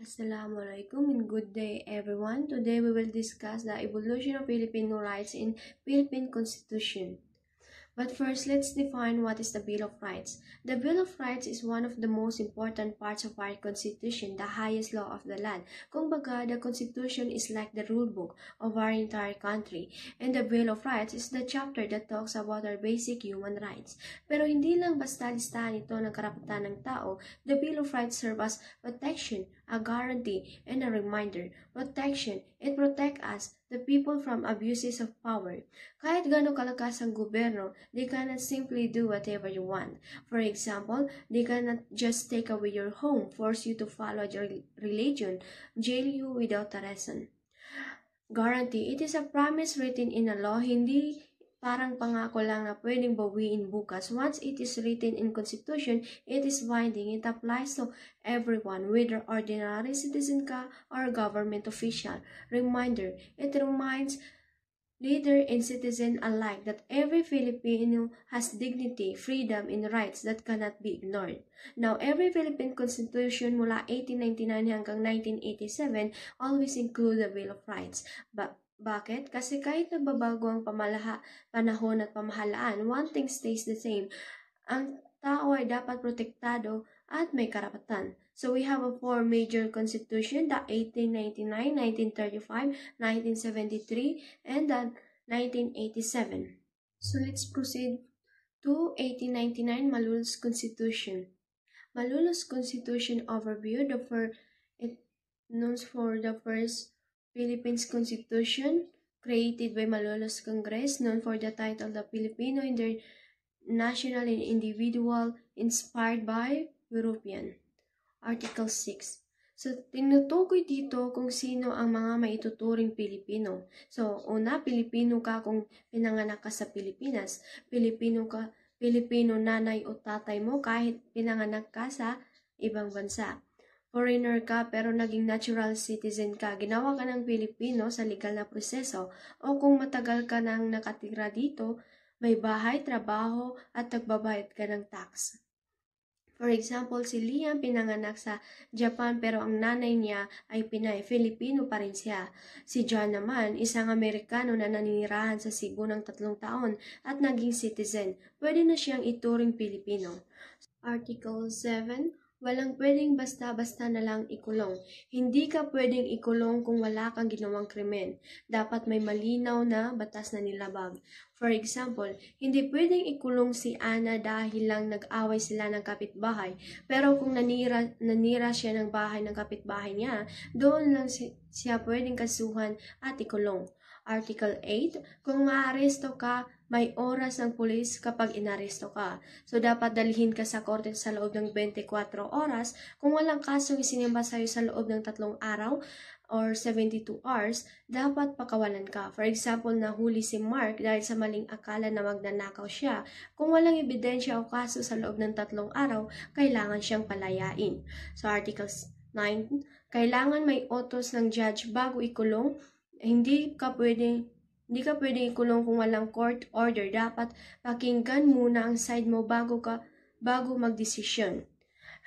Assalamualaikum and good day everyone. Today we will discuss the evolution of Filipino rights in Philippine Constitution. But first, let's define what is the Bill of Rights. The Bill of Rights is one of the most important parts of our Constitution, the highest law of the land. Kumbaga, the Constitution is like the rule book of our entire country, and the Bill of Rights is the chapter that talks about our basic human rights. Pero hindi lang basta listahan ito ng karapatan ng tao, the Bill of Rights serves as protection, a guarantee, and a reminder. Protection, it protects us, the people, from abuses of power. Kahit gaano kalakas ang gobyerno, they cannot simply do whatever you want. For example, they cannot just take away your home, force you to follow your religion, jail you without a reason. Guarantee, it is a promise written in a law, hindi parang pangako lang na pwedeng bawiin bukas. Once it is written in Constitution, it is binding. It applies to everyone, whether ordinary citizen ka or government official. Reminder, it reminds leader and citizen alike that every Filipino has dignity, freedom, and rights that cannot be ignored. Now, every Philippine Constitution mula 1899 hanggang 1987 always include the Bill of Rights. Bakit? Kasi kahit nagbabago ang panahon at pamahalaan, one thing stays the same. Ang tao ay dapat protektado at may karapatan. So we have four major constitution, the 1899, 1935, 1973, and the 1987. So let's proceed to 1899, Malolos Constitution. Malolos Constitution overview, it known for the first Philippines Constitution, created by Malolos Congress, known for the title The Filipino International and Individual, inspired by European. Article 6. So, tinutukoy dito kung sino ang mga maituturing Pilipino. So, una, Pilipino ka kung pinanganak ka sa Pilipinas. Pilipino nanay o tatay mo kahit pinanganak ka sa ibang bansa. Foreigner ka pero naging natural citizen ka, ginawa ka ng Pilipino sa legal na proseso, o kung matagal ka nang nakatira dito, may bahay, trabaho, at nagbabayad ka ng tax. For example, si Liam pinanganak sa Japan pero ang nanay niya ay Pinay, Filipino pa rin siya. Si John naman, isang Amerikano na naninirahan sa Cebu ng 3 taon at naging citizen. Pwede na siyang ituring Pilipino. Article 7. Walang pwedeng basta-basta na lang ikulong. Hindi ka pwedeng ikulong kung wala kang ginawang krimen. Dapat may malinaw na batas na nilabag. For example, hindi pwedeng ikulong si Ana dahil lang nag-away sila ng kapitbahay. Pero kung nanira siya ng bahay ng kapitbahay niya, doon lang siya pwedeng kasuhan at ikulong. Article 8, kung maaresto ka, may oras ng pulis kapag inaresto ka. So, dapat dalhin ka sa korte sa loob ng 24 oras. Kung walang kasong isinimba sa'yo sa loob ng 3 araw or 72 hours, dapat pakawalan ka. For example, nahuli si Mark dahil sa maling akala na magnanakaw siya. Kung walang ebidensya o kaso sa loob ng 3 araw, kailangan siyang palayain. So, Article 9, kailangan may utos ng judge bago ikulong. Hindi ka pwedeng ikulong kung walang court order. Dapat pakinggan muna ang side mo bago magdesisyon.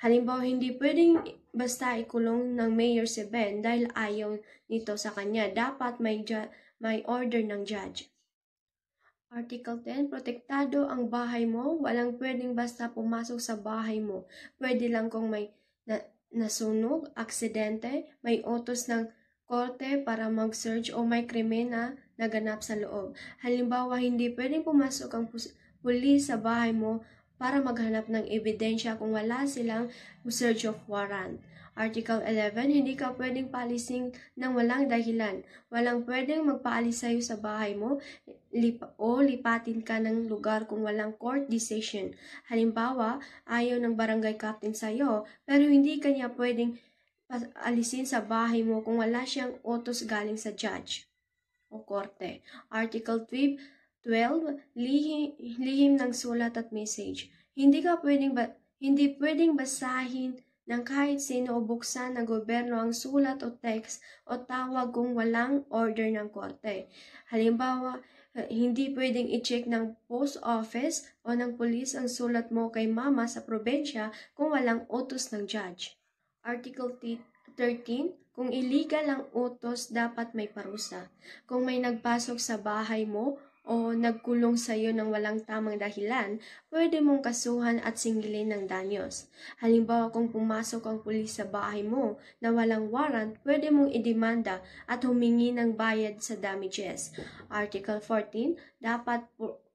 Halimbawa, hindi pwedeng basta ikulong ng Mayor si Ben dahil ayaw nito sa kanya. Dapat may order ng judge. Article 10, protektado ang bahay mo. Walang pwedeng basta pumasok sa bahay mo. Pwede lang kung may nasunog, aksidente, may utos ng korte para mag-search o may krimen na naganap sa loob. Halimbawa, hindi pwedeng pumasok ang pulis sa bahay mo para maghanap ng ebidensya kung wala silang search of warrant. Article 11, hindi ka pwedeng paalisin ng walang dahilan. Walang pwedeng magpaalis sa'yo sa bahay mo o lipatin ka ng lugar kung walang court decision. Halimbawa, ayaw ng barangay captain sa'yo pero hindi kanya pwedeng alisin sa bahay mo kung wala siyang utos galing sa judge o korte. Article 12, lihim ng sulat at message. Hindi pwedeng basahin ng kahit sino o buksan ng gobyerno ang sulat o text o tawag kung walang order ng korte. Halimbawa, hindi pwedeng i-check ng post office o ng pulis ang sulat mo kay mama sa probensya kung walang utos ng judge. Article 13. Kung illegal ang utos, dapat may parusa. Kung may nagpasok sa bahay mo o nagkulong sa iyo ng walang tamang dahilan, pwede mong kasuhan at singilin ng danyos. Halimbawa, kung pumasok ang pulis sa bahay mo na walang warrant, pwede mong idemanda at humingi ng bayad sa damages. Article 14. Dapat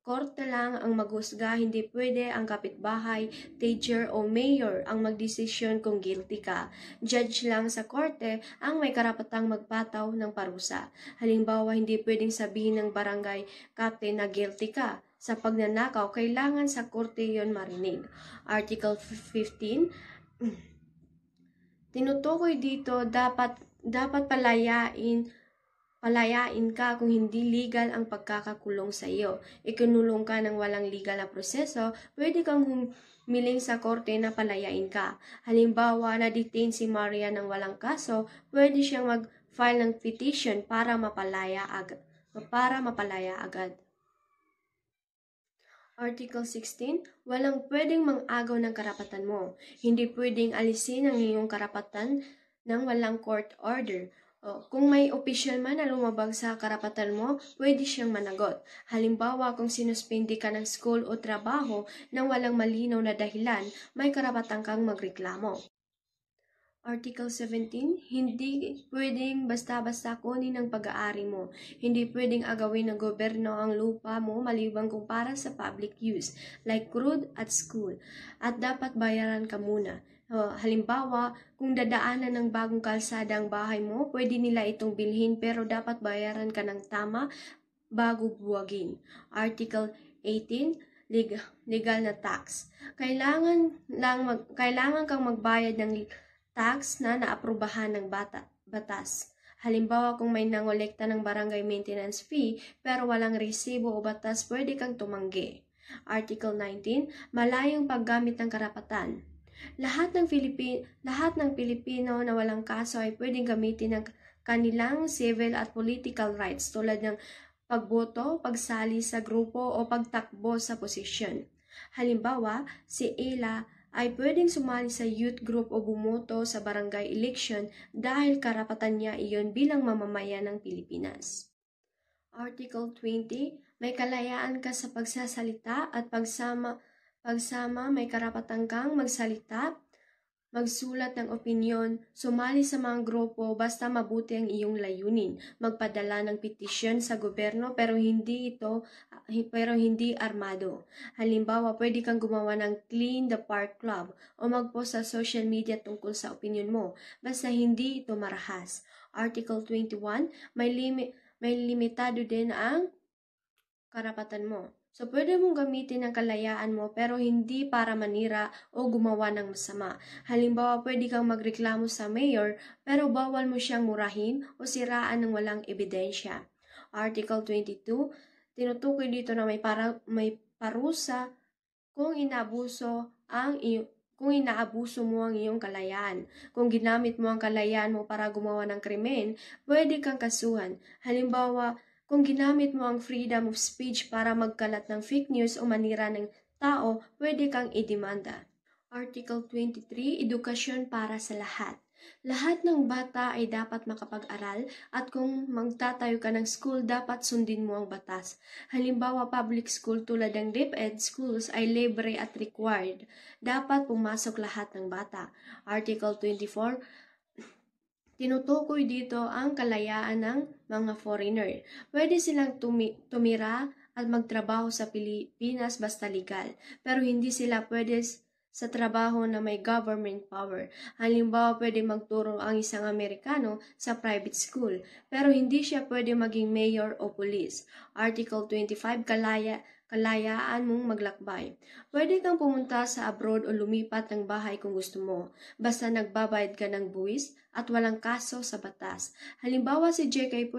korte lang ang maghusga, hindi pwede ang kapitbahay, teacher o mayor ang magdesisyon kung guilty ka. Judge lang sa korte ang may karapatang magpataw ng parusa. Halimbawa, hindi pwedeng sabihin ng barangay captain na guilty ka. Sa pagnanakaw, kailangan sa korte yon marinig. Article 15. Tinutukoy dito, dapat palayain ka kung hindi legal ang pagkakakulong sa iyo. Ikinulong ka ng walang legal na proseso, pwede kang humiling sa korte na palayain ka. Halimbawa, na-detain si Maria ng walang kaso, pwede siyang mag-file ng petition para mapalaya agad. Article 16. Walang pwedeng mang-agaw ng karapatan mo. Hindi pwedeng alisin ang iyong karapatan ng walang court order. Kung may opisyal man na lumabag sa karapatan mo, pwede siyang managot. Halimbawa, kung sinuspindi ka ng school o trabaho nang walang malinaw na dahilan, may karapatan kang magreklamo. Article 17. Hindi pwedeng basta-basta kunin ang pag-aari mo. Hindi pwedeng agawin ng gobyerno ang lupa mo maliban kung para sa public use, like road at school. At dapat bayaran ka muna. Halimbawa, kung dadaanan ng bagong kalsada ang bahay mo, pwede nila itong bilhin pero dapat bayaran ka ng tama bago buwagin. Article 18. Legal na tax. Kailangan kang magbayad ng tax na naaprubahan ng batas. Halimbawa, kung may nangolekta ng barangay maintenance fee pero walang resibo o batas, pwede kang tumanggi. Article 19. Malayong paggamit ng karapatan. Lahat ng Pilipino na walang kaso ay pwedeng gamitin ng kanilang civil at political rights tulad ng pagboto, pagsali sa grupo o pagtakbo sa posisyon. Halimbawa, si Ella ay pwedeng sumali sa youth group o bumoto sa barangay election dahil karapatan niya iyon bilang mamamayan ng Pilipinas. Article 20. May kalayaan ka sa pagsasalita at pagsama may karapatan kang magsalita, magsulat ng opinyon, sumali sa mga grupo basta mabuti ang iyong layunin, magpadala ng petisyon sa gobyerno pero hindi armado. Halimbawa, pwede kang gumawa ng Clean the Park Club o mag-post sa social media tungkol sa opinyon mo, basta hindi ito marahas. Article 21, may limitado din ang karapatan mo. So, pwede mong gamitin ang kalayaan mo pero hindi para manira o gumawa ng masama. Halimbawa, pwede kang magreklamo sa mayor pero bawal mo siyang murahin o siraan ng walang ebidensya. Article 22, tinutukoy dito na may parusa kung inaabuso mo ang iyong kalayaan. Kung ginamit mo ang kalayaan mo para gumawa ng krimen, pwede kang kasuhan. Halimbawa, kung ginamit mo ang freedom of speech para magkalat ng fake news o manira ng tao, pwede kang idemanda. Article 23, edukasyon para sa lahat. Lahat ng bata ay dapat makapag-aral at kung magtatayo ka ng school, dapat sundin mo ang batas. Halimbawa, public school tulad ng DepEd schools ay libre at required. Dapat pumasok lahat ng bata. Article 24, tinutukoy dito ang kalayaan ng mga foreigner. Pwede silang tumira at magtrabaho sa Pilipinas basta legal, pero hindi sila pwede sa trabaho na may government power. Halimbawa, pwede magturo ang isang Amerikano sa private school, pero hindi siya pwede maging mayor o police. Article 25, kalayaan mong maglakbay. Pwede kang pumunta sa abroad o lumipat ng bahay kung gusto mo, basta nagbabayad ka ng buwis at walang kaso sa batas. Halimbawa, si JK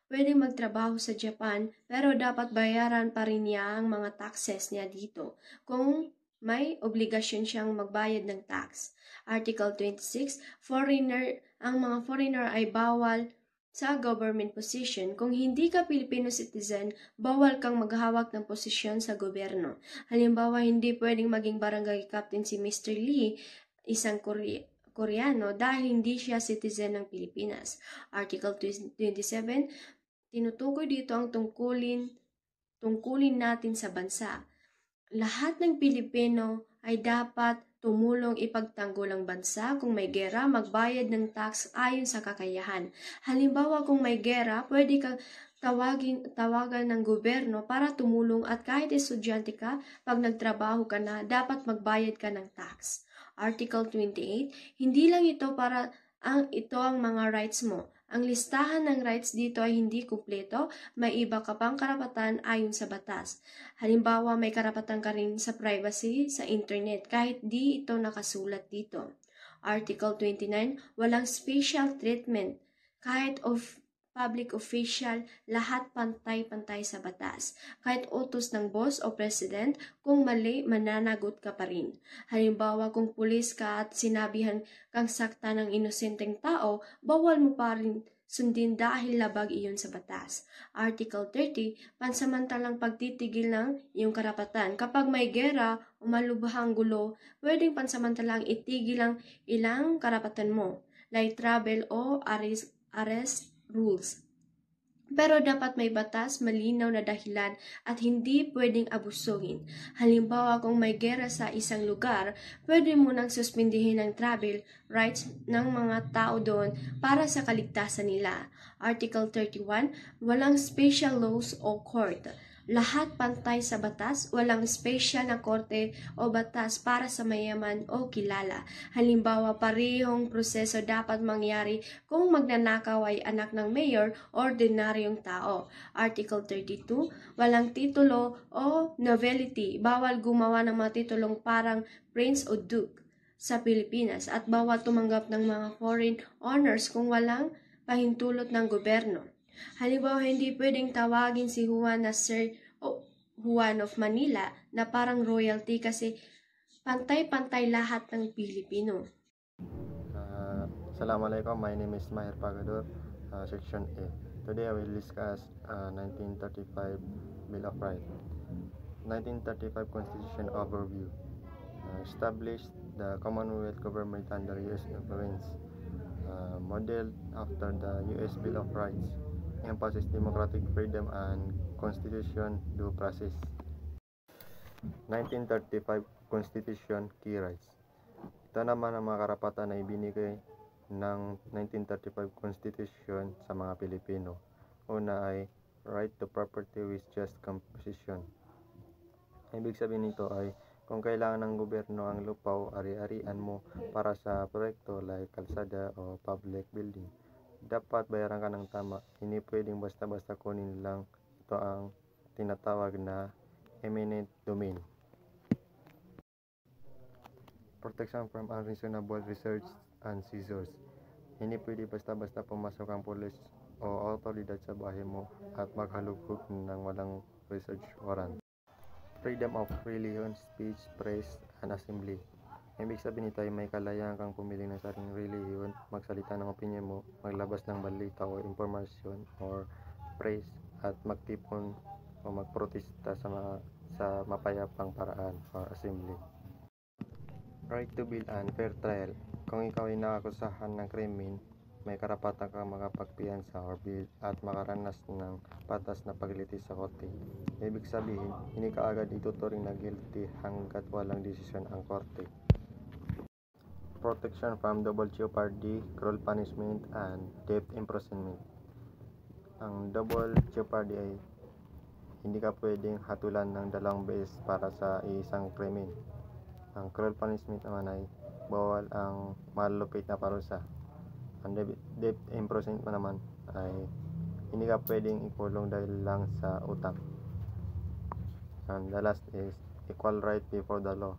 pwede magtrabaho sa Japan, pero dapat bayaran pa rin niya ang mga taxes niya dito kung may obligasyon siyang magbayad ng tax. Article 26, ang mga foreigner ay bawal sa government position. Kung hindi ka Filipino citizen, bawal kang maghawak ng posisyon sa gobyerno. Halimbawa, hindi pwedeng maging barangay captain si Mr. Lee, isang Koreano dahil hindi siya citizen ng Pilipinas. Article 27, tinutukoy dito ang tungkulin natin sa bansa. Lahat ng Pilipino ay dapat tumulong ipagtanggol ang bansa. Kung may gera, magbayad ng tax ayon sa kakayahan. Halimbawa, kung may gera, pwede kang tawagan ng gobyerno para tumulong at kahit estudyante ka, pag nagtrabaho ka na, dapat magbayad ka ng tax. Article 28, hindi lang ito ito ang mga rights mo. Ang listahan ng rights dito ay hindi kumpleto, may iba ka pang karapatan ayon sa batas. Halimbawa, may karapatan ka rin sa privacy sa internet kahit di ito nakasulat dito. Article 29, walang special treatment. Kahit public official, lahat pantay-pantay sa batas. Kahit utos ng boss o president, kung mali, mananagot ka pa rin. Halimbawa, kung pulis ka at sinabihan kang sakta ng inosenteng tao, bawal mo pa rin sundin dahil labag iyon sa batas. Article 30, pansamantalang pagtitigil ng iyong karapatan. Kapag may gera o malubhang gulo, pwedeng pansamantalang itigil ang ilang karapatan mo, like travel o arrest rules. Pero dapat may batas, malinaw na dahilan at hindi pwedeng abusuhin. Halimbawa, kung may gera sa isang lugar, pwede mo nang suspindihin ang travel rights ng mga tao doon para sa kaligtasan nila. Article 31, walang special laws o court. Lahat pantay sa batas, walang special na korte o batas para sa mayaman o kilala. Halimbawa, parehong proseso dapat mangyari kung magnanakaw ay anak ng mayor o ordinaryong tao. Article 32, walang titulo o nobility. Bawal gumawa ng mga titulong parang prince o duke sa Pilipinas at bawal tumanggap ng mga foreign honors kung walang pahintulot ng gobyerno. Halimbawa, hindi pwedeng tawagin si Juan na Sir Juan of Manila na parang royalty kasi pantay-pantay lahat ng Pilipino. Assalamualaikum, my name is Mahir Pagador, Section A. Today I will discuss 1935 Bill of Rights. 1935 Constitution Overview. Established the Commonwealth government under U.S. influence. Modeled after the U.S. Bill of Rights. Emphasizes democratic freedom and constitution due process. 1935 Constitution Key Rights. Ito naman ang mga karapatan na ibinigay ng 1935 Constitution sa mga Pilipino. Una ay right to property with just compensation. Ibig sabihin nito ay kung kailangan ng gobyerno ang lupa o ari-arian mo para sa proyekto like kalsada o public building, dapat bayaran ka ng tama. Hindi pwedeng basta-basta kunin lang. Ito ang tinatawag na eminent domain. Protection from unreasonable research and seizures. Hindi pwede basta-basta pumasok ang pulis o autoridad sa bahay mo at maghalugog ng walang research warrant. Freedom of religion, speech, press, and assembly. Ibig sabihin nito ay may kalayaan kang pumili ng sariling relihiyon, magsalita ng opinion mo, maglabas ng balita o impormasyon or press at magtipon o magprotesta sa mapayapang paraan or assembly. Right to bail and fair trial. Kung ikaw ay nakakusahan ng krimen, may karapatan kang makapagpiyansa or bail at makaranas ng patas na paglitis sa korte. Ibig sabihin, hindi ka agad ituturing na guilty hanggat walang desisyon ang korte. Protection from double jeopardy, cruel punishment, and death imprisonment. Ang double jeopardy ay hindi ka pwedeng hatulan ng dalawang beses para sa isang krimen. Ang cruel punishment naman ay bawal ang malupit na parusa. Ang death imprisonment naman ay hindi ka pwedeng ikulong dahil lang sa utang. And the last is equal right before the law.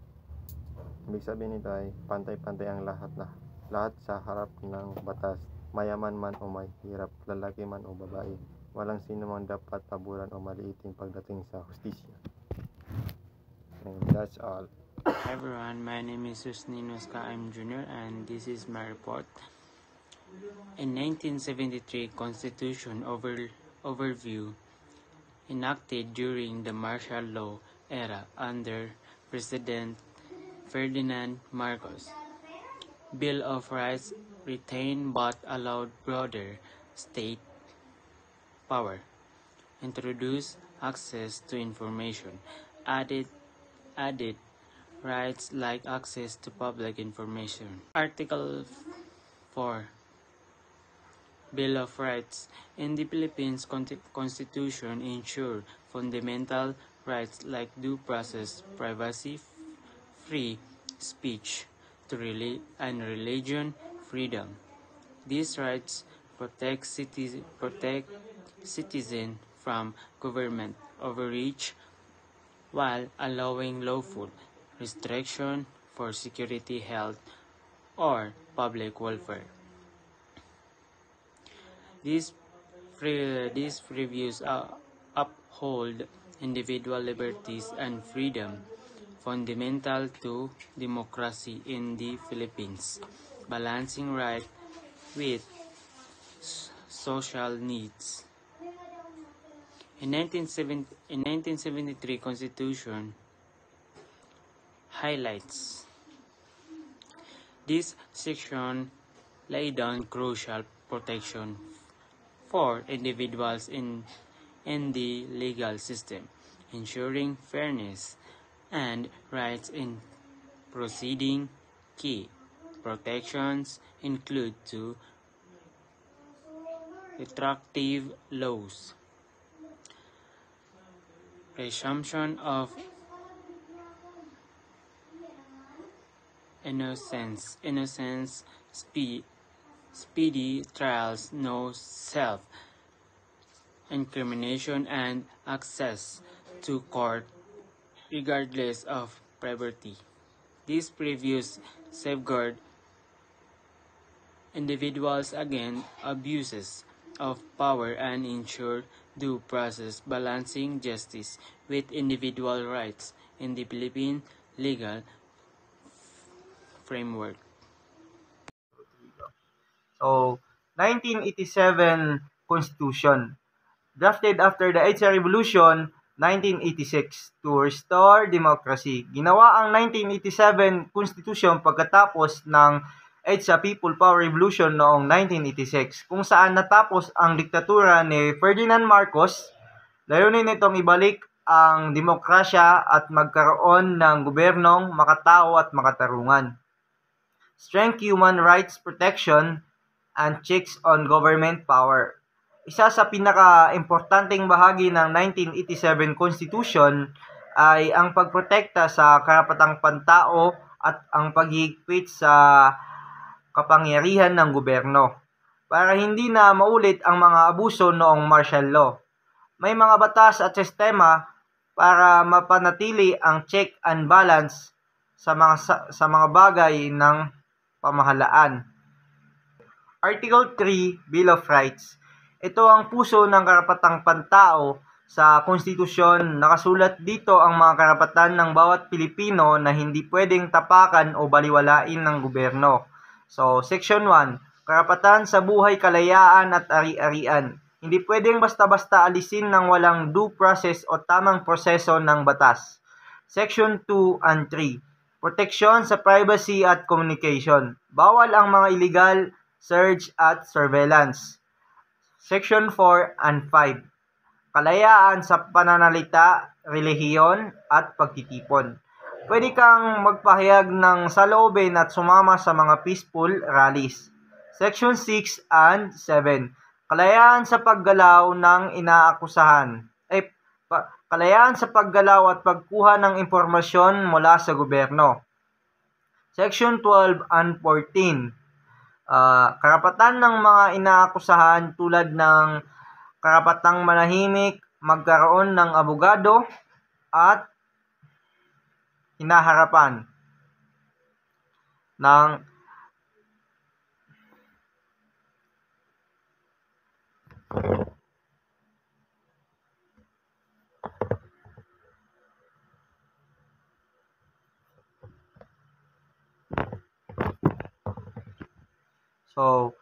Ibig sabihin nito ay pantay-pantay ang lahat sa harap ng batas, mayaman man o mahirap, lalaki man o babae. Walang sino mang dapat paburan o maliitin pagdating sa hustisya. And that's all. Hi everyone, my name is Susninos K.M. Jr. and this is my report. In 1973 Constitution Overview, enacted during the martial law era under President Ferdinand Marcos. Bill of Rights retained but allowed broader state power, introduced access to information, added rights like access to public information. Article 4 Bill of Rights in the Philippines Constitution ensure fundamental rights like due process, privacy, free speech, and religion freedom. These rights protect citizens from government overreach while allowing lawful restriction for security, health, or public welfare. These reviews uphold individual liberties and freedom fundamental to democracy in the Philippines, balancing right with social needs. In 1973 Constitution highlights this section laid down crucial protection for individuals in the legal system, ensuring fairness and rights in proceeding. Key protections include two retroactive laws, presumption of innocence, speedy trials, no self-incrimination, and access to court regardless of priority. These previews safeguard individuals against abuses of power and ensure due process, balancing justice with individual rights in the Philippine legal framework. So, 1987 Constitution, drafted after the EDSA Revolution, 1986, to restore democracy. Ginawa ang 1987 Constitution pagkatapos ng EDSA People Power Revolution noong 1986, kung saan natapos ang diktatura ni Ferdinand Marcos. Layunin nitong ibalik ang demokrasya at magkaroon ng gobernong makatao at makatarungan. Strength human rights protection and checks on government power. Isa sa pinaka-importanteng bahagi ng 1987 Constitution ay ang pagprotekta sa karapatang pantao at ang paghihigpit sa kapangyarihan ng gobyerno para hindi na maulit ang mga abuso noong martial law. May mga batas at sistema para mapanatili ang check and balance sa mga bagay ng pamahalaan. Article 3, Bill of Rights. Ito ang puso ng karapatang pantao sa konstitusyon. Nakasulat dito ang mga karapatan ng bawat Pilipino na hindi pwedeng tapakan o baliwalain ng gobyerno. So, Section 1, karapatan sa buhay, kalayaan at ari-arian. Hindi pwedeng basta-basta alisin ng walang due process o tamang proseso ng batas. Section 2 and 3, proteksyon sa privacy at communication. Bawal ang mga illegal search at surveillance. Section 4 and 5, kalayaan sa pananalita, relihiyon at pagtitipon. Pwede kang magpahayag ng saloobin at sumama sa mga peaceful rallies. Section 6 and 7, kalayaan sa paggalaw ng inaakusahan. Kalayaan sa paggalaw at pagkuha ng impormasyon mula sa gobyerno. Section 12 and 14, karapatan ng mga inaakusahan tulad ng karapatang manahimik, magkaroon ng abogado at hinaharapan ng So,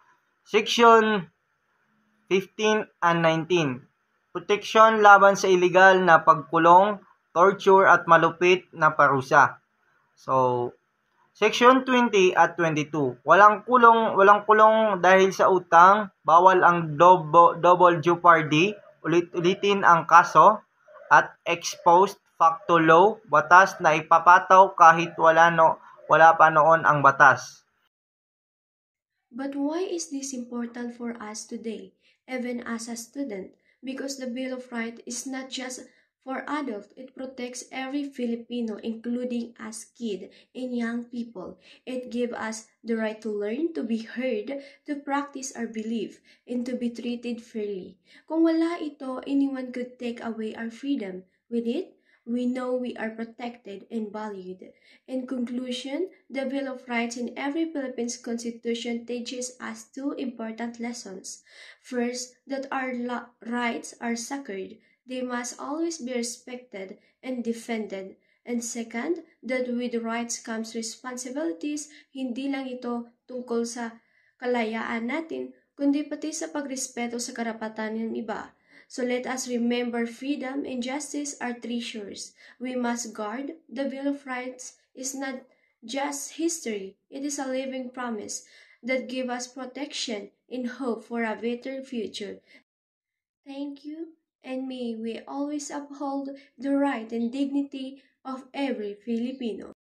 Section 15 and 19, proteksyon laban sa illegal na pagkulong, torture at malupit na parusa. So, Section 20 at 22. Walang kulong dahil sa utang, bawal ang double jeopardy, ulit-ulitin ang kaso, at ex post facto law, batas na ipapataw kahit wala pa noon ang batas. But why is this important for us today, even as a student? Because the Bill of Rights is not just for adults, it protects every Filipino, including us kids and young people. It gives us the right to learn, to be heard, to practice our belief, and to be treated fairly. Kung wala ito, anyone could take away our freedom. With it, we know we are protected and valued. In conclusion, the Bill of Rights in every Philippines Constitution teaches us two important lessons. First, that our rights are sacred. They must always be respected and defended. And second, that with rights comes responsibilities, hindi lang ito tungkol sa kalayaan natin, kundi pati sa pagrespeto sa karapatan ng iba. So let us remember freedom and justice are treasures. We must guard. The Bill of Rights is not just history. It is a living promise that gives us protection and hope for a better future. Thank you, and may we always uphold the right and dignity of every Filipino.